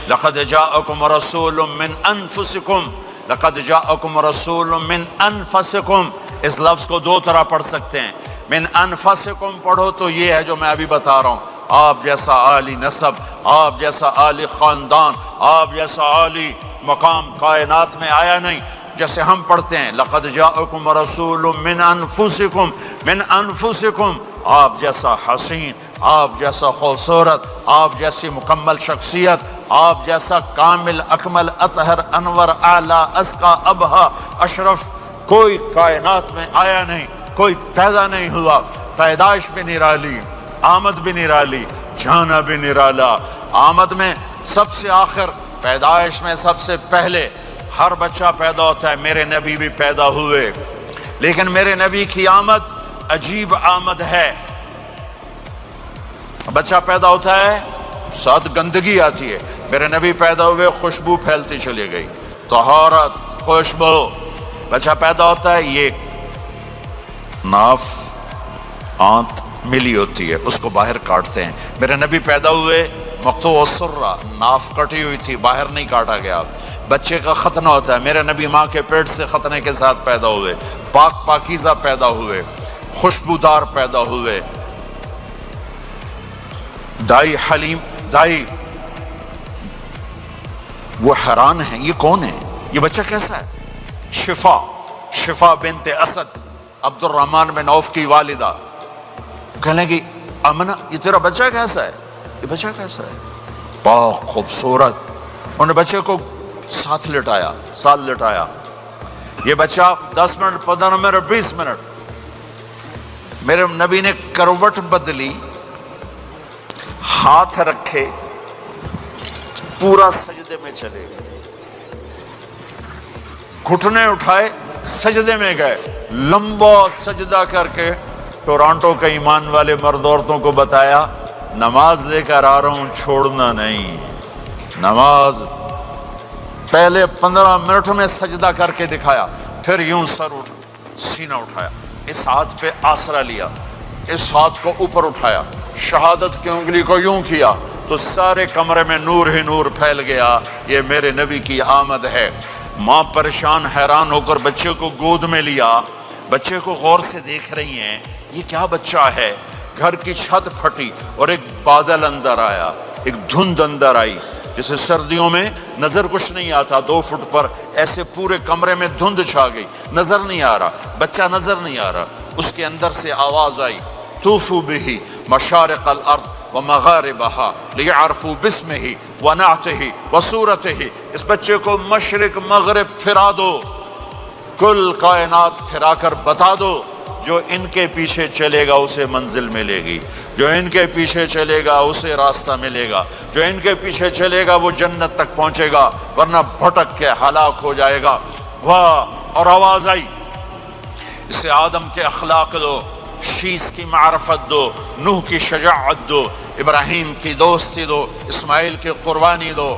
لقد جاءکم رسول من انفسکم، لقد جاءکم رسول من انفسکم، اس لفظ کو دو طرح پڑھ سکتے ہیں۔ من انفسکم پڑھو تو یہ ہے جو میں ابھی بتا رہا ہوں، آپ جیسا عالی نسب، آپ جیسا عالی خاندان، آپ جیسا عالی مقام کائنات میں آیا نہیں۔ جیسے ہم پڑھتے ہیں لقد جاءکم رسول من انفسکم، من انفسکم، آپ جیسا حسین، آپ جیسا خوبصورت، آپ جیسی مکمل شخصیت، آپ جیسا کامل اکمل اطہر انور اعلیٰ ازکی ابہا اشرف کوئی کائنات میں آیا نہیں، کوئی پیدا نہیں ہوا۔ پیدائش بھی نرالی، آمد بھی نرالی، جانا بھی نرالا۔ آمد میں سب سے آخر، پیدائش میں سب سے پہلے۔ ہر بچہ پیدا ہوتا ہے، میرے نبی بھی پیدا ہوئے، لیکن میرے نبی کی آمد عجیب آمد ہے۔ بچہ پیدا ہوتا ہے، ساتھ گندگی آتی ہے، میرے نبی پیدا ہوئے، خوشبو پھیلتی چلی گئی، طہارت، خوشبو۔ بچہ پیدا ہوتا ہے، یہ ناف آنت ملی ہوتی ہے، اس کو باہر کاٹتے ہیں۔ میرے نبی پیدا ہوئے مقطوع السرہ، ناف کٹی ہوئی تھی، باہر نہیں کاٹا گیا۔ بچے کا ختنہ ہوتا ہے، میرے نبی ماں کے پیٹ سے ختنے کے ساتھ پیدا ہوئے، پاک پاکیزہ پیدا ہوئے، خوشبودار پیدا ہوئے۔ دائی حلیم، دائی وہ حیران ہیں، یہ کون ہے، یہ بچہ کیسا ہے؟ شفا، شفا بنت اسد، عبد الرحمن بن عوف کی والدہ، کہنے لگی امنہ یہ تیرا بچہ کیسا ہے، یہ بچہ کیسا ہے، پاک خوبصورت۔ انہوں نے بچے کو ساتھ لٹایا، ساتھ لٹایا۔ یہ بچہ 10 منٹ 15 منٹ 20 منٹ، میرے نبی نے کروٹ بدلی، ہاتھ رکھے، پورا سجدے میں چلے گئے، گھٹنے اٹھائے، سجدے میں گئے، لمبا سجدہ کر کے ٹورانٹو کے ایمان والے مرد عورتوں کو بتایا نماز لے کر آ رہا ہوں، چھوڑنا نہیں۔ نماز پہلے 15 منٹ میں سجدہ کر کے دکھایا، پھر یوں سر سینہ اٹھایا، اس ہاتھ پہ آسرا لیا، اس ہاتھ کو اوپر اٹھایا، شہادت کی انگلی کو یوں کیا تو سارے کمرے میں نور ہی نور پھیل گیا۔ یہ میرے نبی کی آمد ہے۔ ماں پریشان حیران ہو کر بچے کو گود میں لیا، بچے کو غور سے دیکھ رہی ہیں، یہ کیا بچہ ہے؟ گھر کی چھت پھٹی اور ایک بادل اندر آیا، ایک دھند اندر آئی، جیسے سردیوں میں نظر کچھ نہیں آتا 2 فٹ پر، ایسے پورے کمرے میں دھند چھا گئی، نظر نہیں آ رہا، بچہ نظر نہیں آ رہا۔ اس کے اندر سے آواز آئی طوفوا بہ مشارق الارض ومغاربہا لیعرفوا باسمہ ونعتہ وصورتہ۔ اس بچے کو مشرق مغرب پھرا دو، کل کائنات پھرا کر بتا دو، جو ان کے پیچھے چلے گا اسے منزل ملے گی، جو ان کے پیچھے چلے گا اسے راستہ ملے گا، جو ان کے پیچھے چلے گا وہ جنت تک پہنچے گا، ورنہ بھٹک کے ہلاک ہو جائے گا۔ واہ! اور آواز آئی اسے آدم کے اخلاق دو، شیس کی معرفت دو، نوح کی شجاعت دو، ابراہیم کی دوستی دو، اسماعیل کی قربانی دو،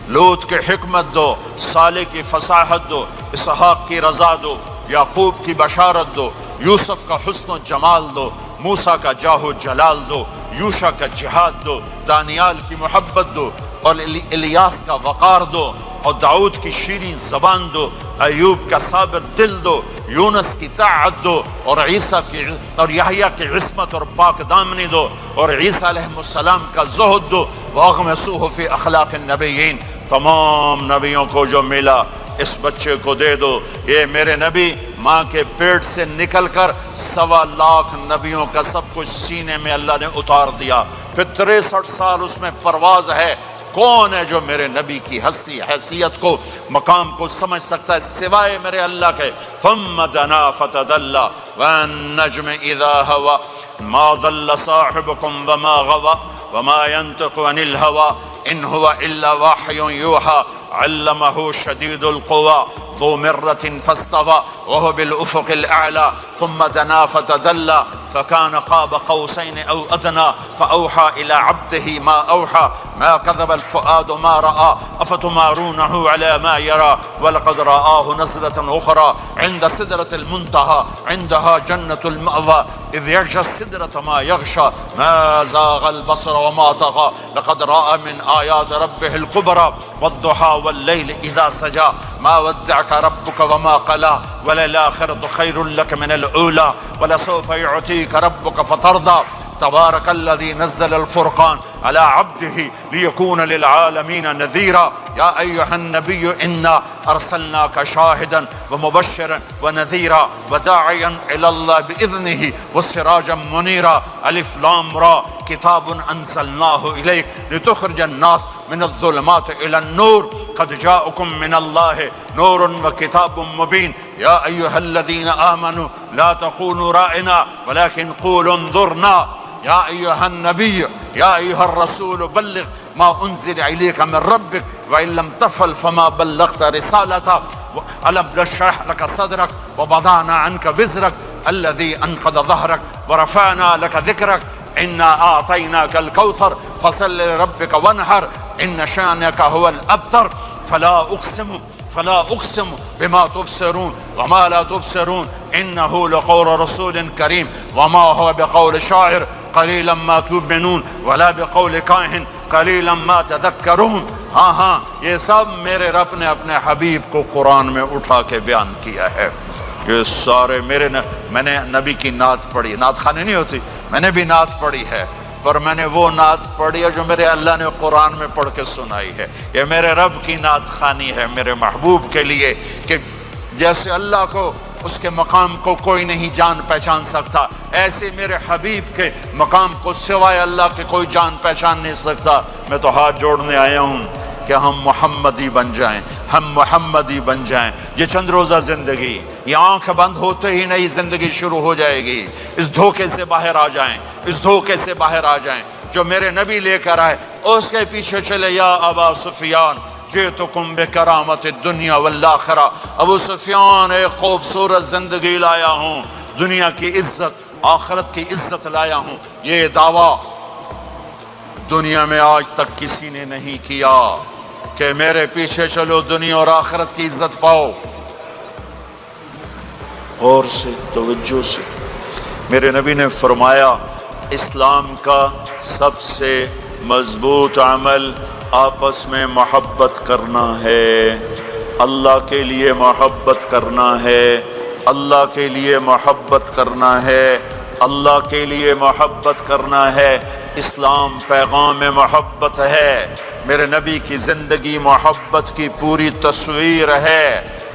لوط کی حکمت دو، صالح کی فصاحت دو، اسحاق کی رضا دو، یعقوب کی بشارت دو، یوسف کا حسن و جمال دو، موسیٰ کا جاہ و جلال دو، یوشع کا جہاد دو، دانیال کی محبت دو، اور الیاس کا وقار دو، اور داؤد کی شیریں زبان دو، ایوب کا صابر دل دو، یونس کی طاعت دو، اور عیسیٰ کی اور یحییٰ کی عصمت اور پاک دامنی دو، اور عیسیٰ علیہ السلام کا زہد دو، وَاغْمِسُوهُ فِي أَخْلَاقِ النَّبِيِّينَ۔ تمام نبیوں کو جو ملا اس بچے کو دے دو۔ یہ میرے نبی ماں کے پیٹ سے نکل کر 1.25 لاکھ نبیوں کا سب کچھ سینے میں اللہ نے اتار دیا، پھر 63 سال اس میں پرواز ہے۔ کون ہے جو میرے نبی کی ہستی حیثیت کو مقام کو سمجھ سکتا ہے سوائے میرے اللہ کے؟ ثم دنا فتدلى والنجم اذا هوى ما ضل صاحبكم وما غوى وما ينطق عن الهوى ان هو الا وحي يوحى علمه شديد القوى ذو مرة فاستوى وهو بالأفق الأعلى ثم دنا فتدلى فكان قاب قوسين أو أدنى فأوحى إلى عبده ما أوحى ما كذب الفؤاد ما رأى أفتمارونه على ما يرى ولقد رآه نزلة أخرى عند سدرة المنتهى عندها جنة المأوى إذ يغشى السدرة ما يغشى ما زاغ البصر وما طغى لقد رأى من آيات ربه الكبرى والضحى والليل إذا سجى ما ودعك ربك وما قلى وللآخرة خير لك من الأولى ولسوف يعطيك ربك فترضى تبارك الذي نزل الفرقان على عبده ليكون للعالمين نذيرا يا أيها النبي إنا أرسلناك شاهدا ومبشرا ونذيرا وداعيا إلى الله بإذنه وسراجا منيرا ألف لام را كتاب أنزلناه إليك لتخرج الناس من الظلمات إلى النور قد جاءكم من الله نور وكتاب مبين يا أيها الذين آمنوا لا تخونوا رائنا ولكن قولوا انظرنا يا أيها النبي يا أيها الرسول بلغ ما أنزل إليك من ربك وإن لم تفعل فما بلغت رسالته ألم نشرح لك صدرك ووضعنا عنك وزرك الذي أنقض ظهرك ورفعنا لك ذكرك إنا أعطيناك الكوثر فصل لربك وانحر إن شانك هو الأبتر فلا أقسم بما تبصرون وما لا تبصرون إنه لقول رسول كريم وما هو بقول شاعر قليلا ما تؤمنون ولا بقول کاہن قلیلا ما تذکرون. ہاں یہ سب میرے رب نے اپنے حبیب کو قرآن میں اٹھا کے بیان کیا ہے. یہ سارے میں نے نبی کی نعت پڑھی. نعت خوانی نہیں ہوتی، میں نے بھی نعت پڑھی ہے، پر میں نے وہ نعت پڑھی ہے جو میرے اللہ نے قرآن میں پڑھ کے سنائی ہے. یہ میرے رب کی نعت خوانی ہے میرے محبوب کے لیے کہ جیسے اللہ کو اس کے مقام کو کوئی نہیں جان پہچان سکتا، ایسے میرے حبیب کے مقام کو سوائے اللہ کے کوئی جان پہچان نہیں سکتا. میں تو ہاتھ جوڑنے آیا ہوں کہ ہم محمدی بن جائیں، ہم محمدی بن جائیں. یہ چند روزہ زندگی، یہ آنکھ بند ہوتے ہی نئی زندگی شروع ہو جائے گی. اس دھوکے سے باہر آ جائیں، اس دھوکے سے باہر آ جائیں جو میرے نبی لے کر آئے. اس کے پیچھے چلے. یا ابا سفیان جئتکم بکرامت الدنیا والآخرہ. ابو سفیان ایک خوبصورت زندگی لایا ہوں، دنیا کی عزت آخرت کی عزت لایا ہوں. یہ دعویٰ دنیا میں آج تک کسی نے نہیں کیا کہ میرے پیچھے چلو دنیا اور آخرت کی عزت پاؤ. غور سے توجہ سے میرے نبی نے فرمایا اسلام کا سب سے مضبوط عمل آپس میں محبت کرنا ہے. اللہ کے لیے محبت کرنا ہے، اللہ کے لیے محبت کرنا ہے، اللہ کے لیے محبت کرنا ہے. اسلام پیغام محبت ہے. میرے نبی کی زندگی محبت کی پوری تصویر ہے.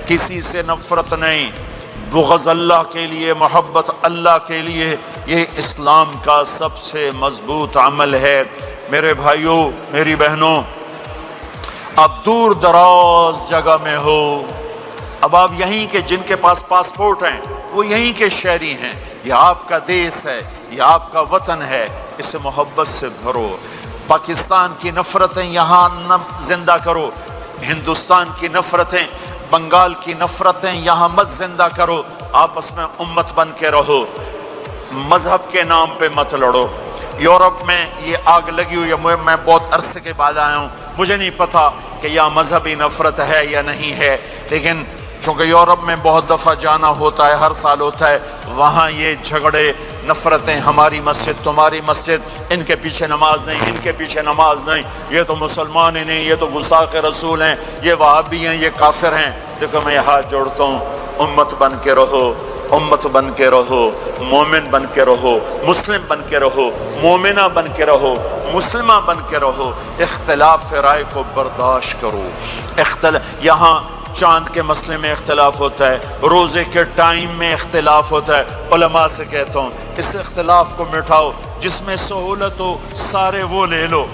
کسی سے نفرت نہیں، بغض اللہ کے لیے، محبت اللہ کے لیے. یہ اسلام کا سب سے مضبوط عمل ہے. میرے بھائیوں میری بہنوں، اب دور دراز جگہ میں ہو، اب آپ یہیں کے جن کے پاس پاسپورٹ ہیں وہ یہیں کے شہری ہیں. یہ آپ کا دیس ہے، یہ آپ کا وطن ہے، اسے محبت سے بھرو. پاکستان کی نفرتیں یہاں نہ زندہ کرو، ہندوستان کی نفرتیں، بنگال کی نفرتیں یہاں مت زندہ کرو. آپس میں امت بن کے رہو، مذہب کے نام پہ مت لڑو. یورپ میں یہ آگ لگی ہوئی ہے. میں بہت عرصے کے بعد آیا ہوں، مجھے نہیں پتا کہ یہاں مذہبی نفرت ہے یا نہیں ہے، لیکن چونکہ یورپ میں بہت دفعہ جانا ہوتا ہے، ہر سال ہوتا ہے، وہاں یہ جھگڑے نفرتیں، ہماری مسجد تمہاری مسجد، ان کے پیچھے نماز نہیں، ان کے پیچھے نماز نہیں، یہ تو مسلمان ہی نہیں، یہ تو گستاخ رسول ہیں، یہ وہابی ہیں، یہ کافر ہیں. دیکھو میں یہ ہاتھ جوڑتا ہوں، امت بن کے رہو، امت بن کے رہو، مومن بن کے رہو، مسلم بن کے رہو، مومنہ بن کے رہو، مسلمہ بن کے رہو. اختلاف رائے کو برداشت کرو. یہاں چاند کے مسئلے میں اختلاف ہوتا ہے، روزے کے ٹائم میں اختلاف ہوتا ہے. علماء سے کہتا ہوں اس اختلاف کو مٹھاؤ. جس میں سہولت ہو سارے وہ لے لو،